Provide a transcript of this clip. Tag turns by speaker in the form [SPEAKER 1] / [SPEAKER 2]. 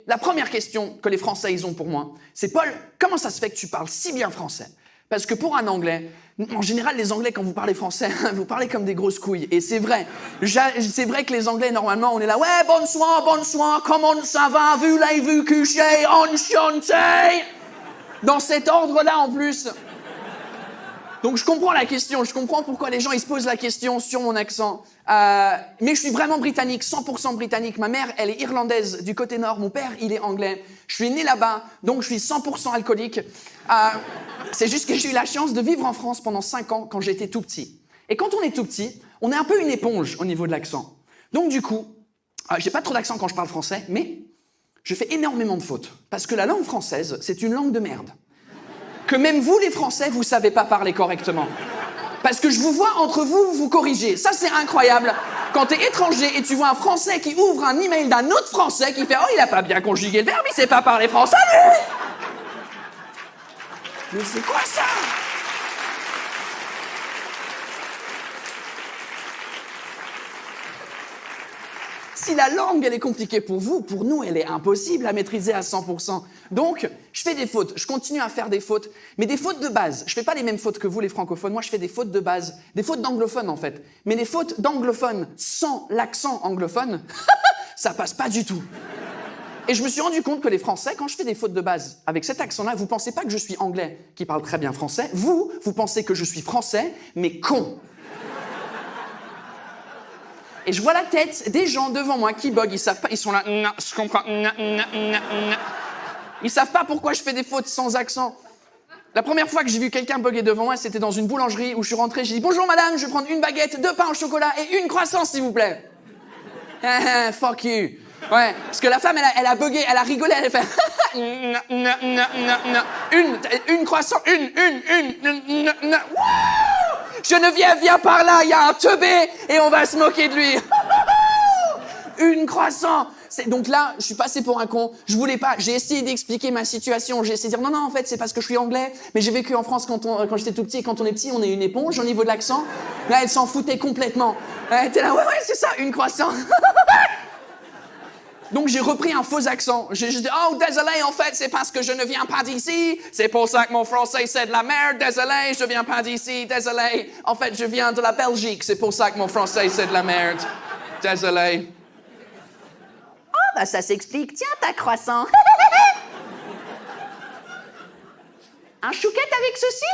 [SPEAKER 1] La première question que les Français ils ont pour moi, c'est « Paul, comment ça se fait que tu parles si bien français ?» Parce que pour un Anglais, en général, les Anglais, quand vous parlez français, vous parlez comme des grosses couilles. Et c'est vrai. C'est vrai que les Anglais, normalement, on est là « Ouais, bonsoir, comment ça va, voulez-vous coucher, enchanté ?» Dans cet ordre-là, en plus. Donc je comprends la question, je comprends pourquoi les gens ils se posent la question sur mon accent. Mais je suis vraiment britannique, 100% britannique. Ma mère, elle est irlandaise du côté nord, mon père, il est anglais. Je suis né là-bas, donc je suis 100% alcoolique. C'est juste que j'ai eu la chance de vivre en France pendant 5 ans quand j'étais tout petit. Et quand on est tout petit, on est un peu une éponge au niveau de l'accent. Donc du coup, j'ai pas trop d'accent quand je parle français, mais je fais énormément de fautes. Parce que la langue française, c'est une langue de merde. Que même vous, les Français, vous savez pas parler correctement. Parce que je vous vois entre vous, vous corrigez. Ça, c'est incroyable. Quand t'es étranger et tu vois un Français qui ouvre un email d'un autre Français qui fait « Oh, il a pas bien conjugué le verbe, il sait pas parler français, lui !» Mais c'est quoi ça? Si la langue, elle est compliquée pour vous, pour nous, elle est impossible à maîtriser à 100%. Donc, je fais des fautes, je continue à faire des fautes, mais des fautes de base. Je fais pas les mêmes fautes que vous, les francophones. Moi, je fais des fautes de base, des fautes d'anglophones, en fait. Mais les fautes d'anglophones sans l'accent anglophone, ça passe pas du tout. Et je me suis rendu compte que les Français, quand je fais des fautes de base avec cet accent-là, vous pensez pas que je suis anglais qui parle très bien français. Vous pensez que je suis français, mais con. Et je vois la tête des gens devant moi qui bug, ils savent pas, ils sont là, non, je comprends, non. Ils savent pas pourquoi je fais des fautes sans accent. La première fois que j'ai vu quelqu'un bugger devant moi, c'était dans une boulangerie où je suis rentré, j'ai dit « Bonjour madame, je vais prendre une baguette, 2 pains au chocolat et une croissant s'il vous plaît. » Fuck you. Ouais, parce que la femme, elle a bugué, elle a rigolé, elle a fait une croissant, une. Geneviève, viens par là, il y a un teubé et on va se moquer de lui. Une croissant. Donc là, je suis passé pour un con. Je voulais pas. J'ai essayé d'expliquer ma situation. J'ai essayé de dire non, en fait, c'est parce que je suis anglais. Mais j'ai vécu en France quand j'étais tout petit. Et quand on est petit, on est une éponge au niveau de l'accent. Là, elle s'en foutait complètement. Elle était là, ouais, c'est ça, une croissant. Donc j'ai repris un faux accent. J'ai dit « Oh, désolé, en fait, c'est parce que je ne viens pas d'ici. C'est pour ça que mon français, c'est de la merde. Désolé, je viens pas d'ici. Désolé. En fait, je viens de la Belgique. C'est pour ça que mon français, c'est de la merde. Désolé. »
[SPEAKER 2] Oh, bah ça s'explique. Tiens, ta croissant. Un chouquette avec ceci.